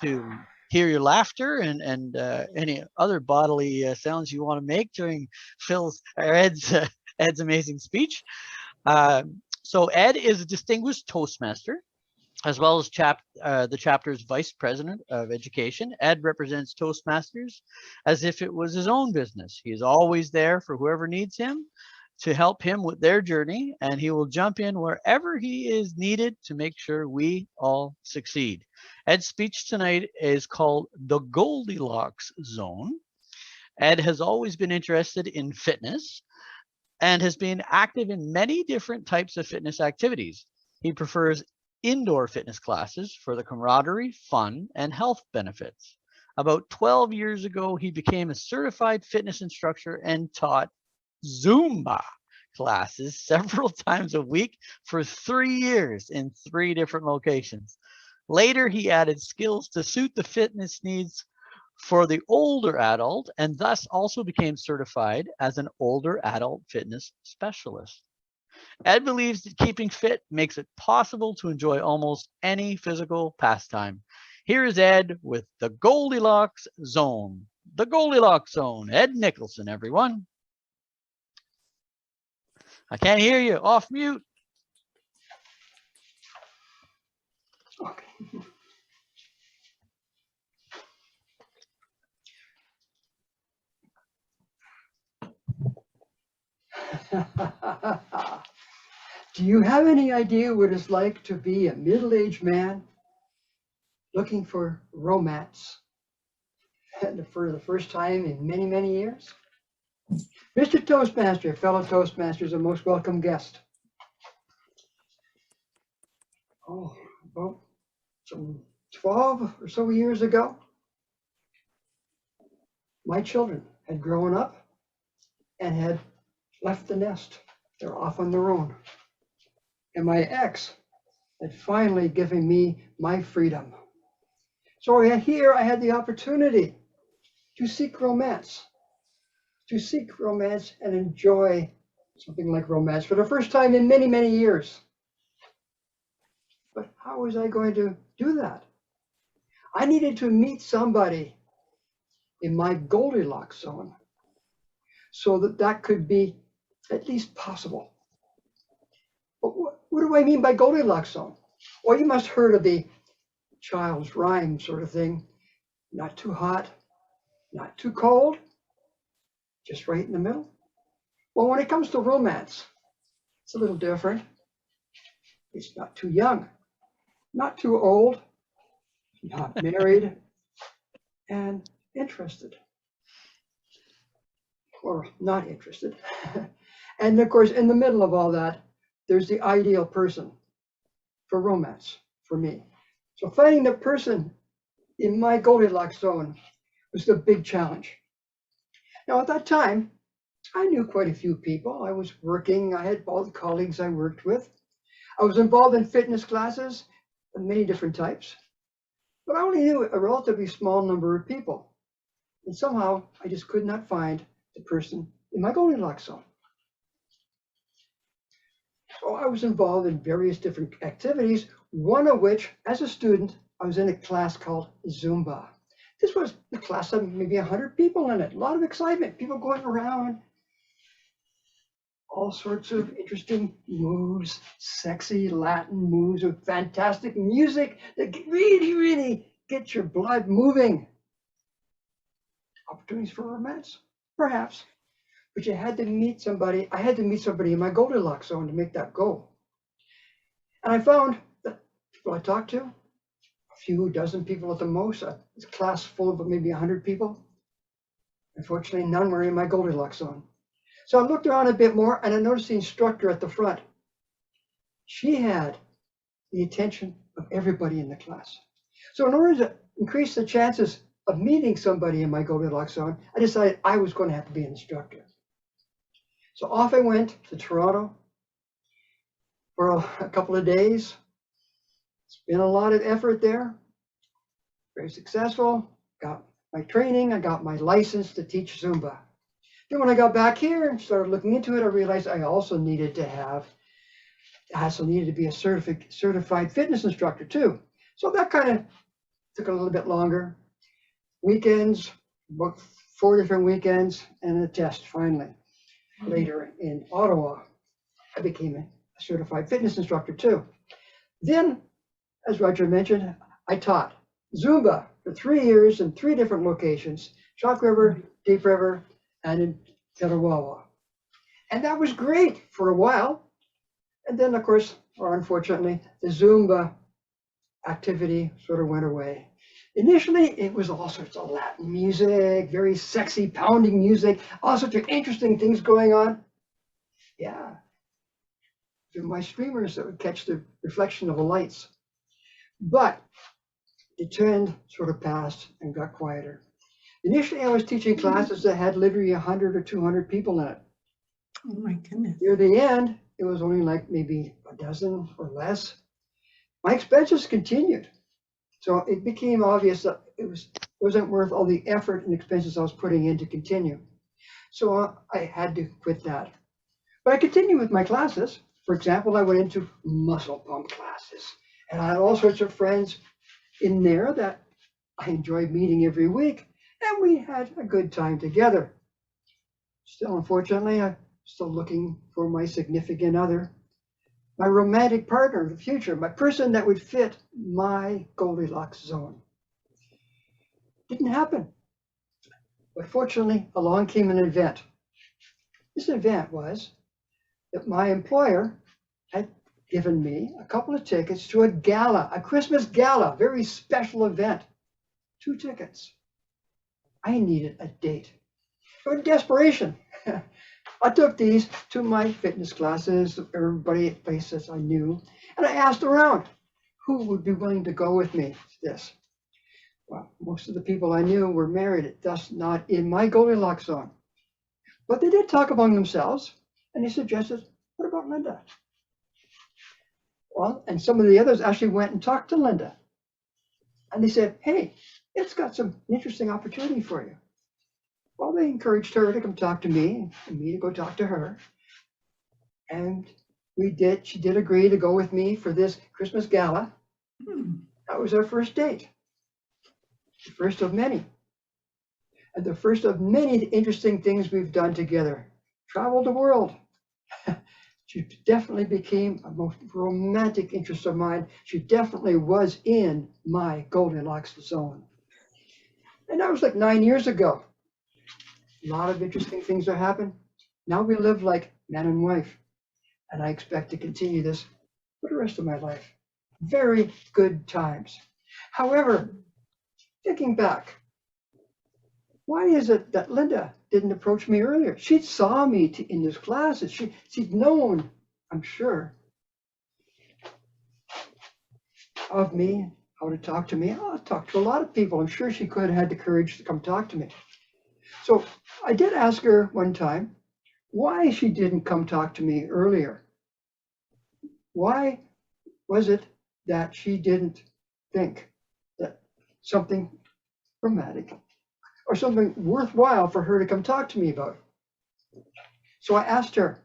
to hear your laughter and any other bodily sounds you want to make during Phil's or Ed's amazing speech. So Ed is a distinguished Toastmaster, as well as the chapter's vice president of education. Ed represents Toastmasters as if it was his own business. He is always there for whoever needs him to help him with their journey, and he will jump in wherever he is needed to make sure we all succeed. Ed's speech tonight is called The Goldilocks Zone. Ed has always been interested in fitness and has been active in many different types of fitness activities. He prefers indoor fitness classes for the camaraderie, fun, and health benefits. About 12 years ago, he became a certified fitness instructor and taught Zumba classes several times a week for 3 years in 3 different locations. Later, he added skills to suit the fitness needs for the older adult and thus also became certified as an older adult fitness specialist. Ed believes that keeping fit makes it possible to enjoy almost any physical pastime. Here is Ed with the Goldilocks Zone. The Goldilocks Zone. Ed Nicholson, everyone. I can't hear you. Off mute. Okay. Do you have any idea what it's like to be a middle-aged man looking for romance for the first time in many, many years? Mr. Toastmaster, fellow Toastmasters, a most welcome guest. Oh, about some 12 or so years ago, my children had grown up and had left the nest. They're off on their own. And my ex had finally given me my freedom. So here I had the opportunity to seek romance and enjoy something like romance for the first time in many, many years. But how was I going to do that? I needed to meet somebody in my Goldilocks zone so that that could be at least possible. But what do I mean by Goldilocks zone? Well, you must have heard of the child's rhyme sort of thing. Not too hot, not too cold, just right in the middle. Well, when it comes to romance, it's a little different. It's not too young, not too old, not married, and interested. Or not interested. And of course, in the middle of all that, there's the ideal person for romance for me. So finding the person in my Goldilocks zone was the big challenge. Now at that time, I knew quite a few people. I was working, I had all the colleagues I worked with. I was involved in fitness classes of many different types, but I only knew a relatively small number of people. And somehow I just could not find the person in my Goldilocks zone. So I was involved in various different activities, one of which, as a student, I was in a class called Zumba. This was a class of maybe 100 people in it, a lot of excitement, people going around, all sorts of interesting moves, sexy Latin moves with fantastic music that really, really get your blood moving. Opportunities for romance, perhaps. But you had to meet somebody. I had to meet somebody in my Goldilocks zone to make that go. And I found that people I talked to, a few dozen people at the most, a class full of maybe 100 people. Unfortunately, none were in my Goldilocks zone. So I looked around a bit more and I noticed the instructor at the front. She had the attention of everybody in the class. So in order to increase the chances of meeting somebody in my Goldilocks zone, I decided I was going to have to be an instructor. So off I went to Toronto for a couple of days. It's been a lot of effort there. Very successful. Got my training. I got my license to teach Zumba. Then when I got back here and started looking into it, I realized I also needed to be a certified fitness instructor too. So that kind of took a little bit longer. Weekends, about 4 different weekends, and a test finally. Later in Ottawa, I became a certified fitness instructor too. Then, as Roger mentioned, I taught Zumba for 3 years in 3 different locations, Chalk River, Deep River, and in Petawawa. And that was great for a while. And then, of course, or unfortunately, the Zumba activity sort of went away. Initially, it was all sorts of Latin music, very sexy, pounding music, all sorts of interesting things going on. Yeah. They're my streamers that would catch the reflection of the lights. But the trend sort of passed and got quieter. Initially, I was teaching classes that had literally 100 or 200 people in it. Oh my goodness. Near the end, it was only like maybe a dozen or less. My expenses continued. So it became obvious that it wasn't worth all the effort and expenses I was putting in to continue. So I had to quit that. But I continued with my classes. For example, I went into muscle pump classes. And I had all sorts of friends in there that I enjoyed meeting every week. And we had a good time together. Still, unfortunately, I'm still looking for my significant other, my romantic partner of the future, my person that would fit my Goldilocks zone. Didn't happen. But fortunately, along came an event. This event was that my employer had given me a couple of tickets to a gala, a Christmas gala, very special event. 2 tickets. I needed a date. So in desperation, I took these to my fitness classes, everybody at places I knew, and I asked around who would be willing to go with me to this. Well, most of the people I knew were married, thus not in my Goldilocks zone. But they did talk among themselves, and they suggested, what about Linda? Well, and some of the others actually went and talked to Linda. And they said, hey, it's got some interesting opportunity for you. Well, they encouraged her to come talk to me and me to go talk to her. And she did agree to go with me for this Christmas gala. That was our first date. The first of many. And the first of many interesting things we've done together. Traveled the world. She definitely became a most romantic interest of mine. She definitely was in my Goldilocks zone. And that was like 9 years ago. A lot of interesting things have happened. Now we live like man and wife. And I expect to continue this for the rest of my life. Very good times. However, thinking back, why is it that Linda didn't approach me earlier? She saw me in those classes. She'd known, I'm sure, of me, how to talk to me. I talked to a lot of people. I'm sure she could have had the courage to come talk to me. So I did ask her one time why she didn't come talk to me earlier. Why was it that she didn't think that something romantic or something worthwhile for her to come talk to me about? So I asked her,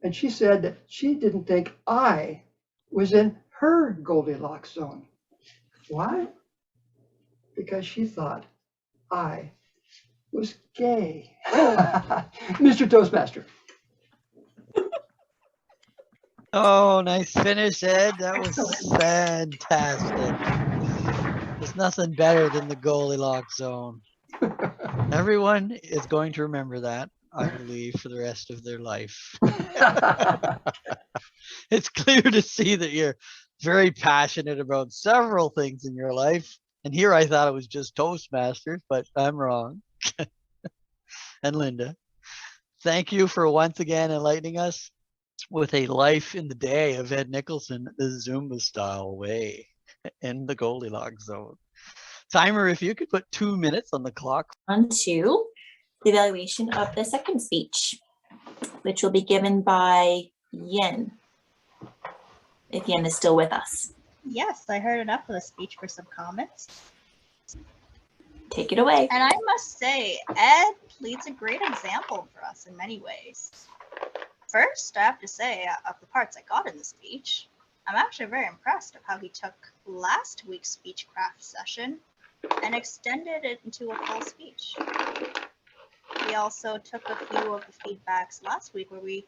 and she said that she didn't think I was in her Goldilocks zone. Why? Because she thought I was gay. Mr. Toastmaster. Oh, nice finish, Ed. That was fantastic. There's nothing better than the Goldilocks zone. Everyone is going to remember that, I believe, for the rest of their life. It's clear to see that you're very passionate about several things in your life. And here I thought it was just Toastmasters, but I'm wrong. And Linda, thank you for once again enlightening us with a life in the day of Ed Nicholson, the Zumba style way in the Goldilocks zone. Timer, if you could put 2 minutes on the clock. On to the evaluation of the second speech, which will be given by Yen, if Yen is still with us. Yes, I heard enough of the speech for some comments. Take it away. And I must say, Ed leads a great example for us in many ways. First, I have to say, of the parts I got in the speech, I'm actually very impressed of how he took last week's speechcraft session and extended it into a full speech. We also took a few of the feedbacks last week where we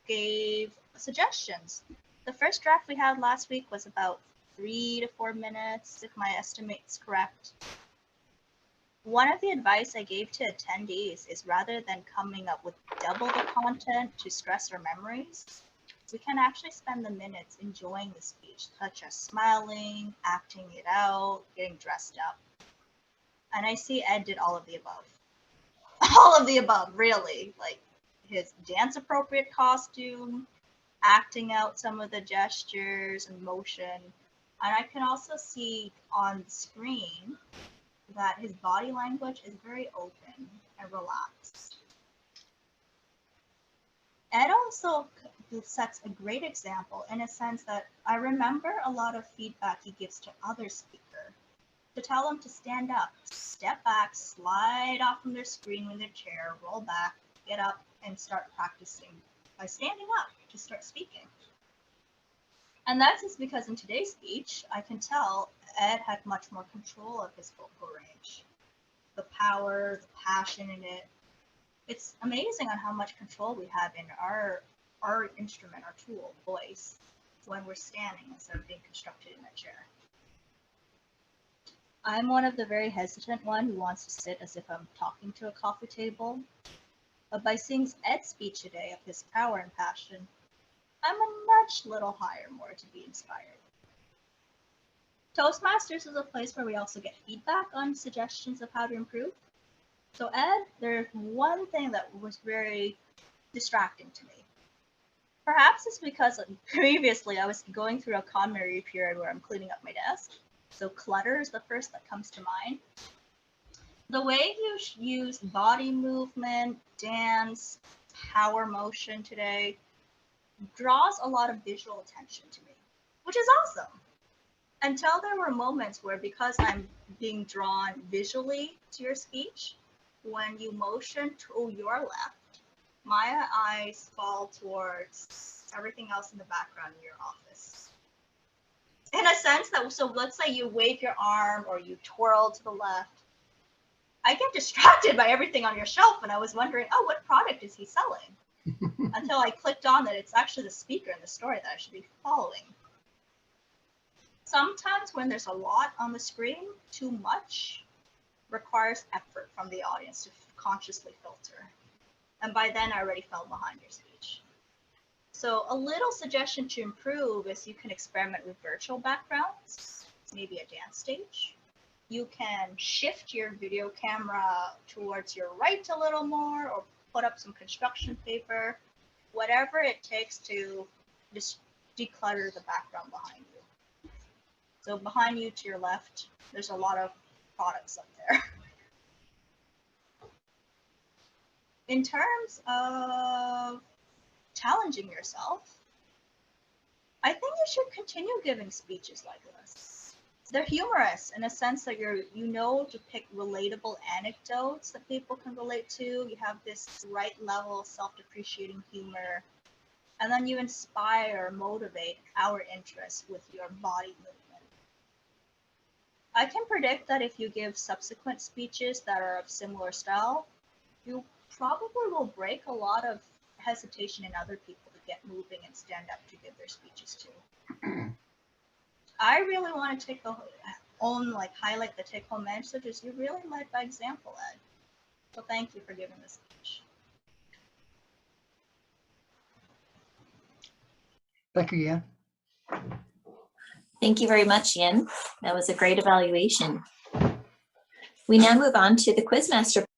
gave suggestions. The first draft we had last week was about 3 to 4 minutes, if my estimate's correct. One of the advice I gave to attendees is rather than coming up with double the content to stress our memories, we can actually spend the minutes enjoying the speech, such as smiling, acting it out, getting dressed up. And I see Ed did all of the above. All of the above, really. Like his dance appropriate costume, acting out some of the gestures and motion. And I can also see on the screen that his body language is very open and relaxed. Ed also sets a great example in a sense that I remember a lot of feedback he gives to other speakers to tell them to stand up, step back, slide off from their screen with their chair, roll back, get up, and start practicing by standing up to start speaking. And that's just because in today's speech, I can tell Ed had much more control of his vocal range. The power, the passion in it. It's amazing on how much control we have in our instrument, our tool, voice, when we're standing instead of being constructed in a chair. I'm one of the very hesitant one who wants to sit as if I'm talking to a coffee table. But by seeing Ed's speech today of his power and passion, I'm a much little higher more to be inspired. Toastmasters is a place where we also get feedback on suggestions of how to improve. So Ed, there's one thing that was very distracting to me. Perhaps it's because previously I was going through a common period where I'm cleaning up my desk. So clutter is the first that comes to mind. The way you use body movement, dance, power motion today draws a lot of visual attention to me, which is awesome. Until there were moments where, because I'm being drawn visually to your speech, when you motion to your left, my eyes fall towards everything else in the background in your office. In a sense that, so let's say you wave your arm or you twirl to the left, I get distracted by everything on your shelf and I was wondering, oh, what product is he selling? Until I clicked on that it's actually the speaker in the story that I should be following. Sometimes when there's a lot on the screen, too much requires effort from the audience to consciously filter. And by then I already fell behind your speech. So a little suggestion to improve is you can experiment with virtual backgrounds, maybe a dance stage. You can shift your video camera towards your right a little more or put up some construction paper, whatever it takes to just declutter the background behind you. So behind you to your left, there's a lot of products up there. In terms of challenging yourself, I think you should continue giving speeches like this. They're humorous in a sense that you know to pick relatable anecdotes that people can relate to. You have this right level of self-depreciating humor, and then you inspire, motivate our interest with your body movement. I can predict that if you give subsequent speeches that are of similar style, you probably will break a lot of hesitation in other people to get moving and stand up to give their speeches too. I really want to highlight the take-home messages. You really led by example, Ed. So thank you for giving this speech. Thank you, Yan. Thank you very much, Yin. That was a great evaluation. We now move on to the Quizmaster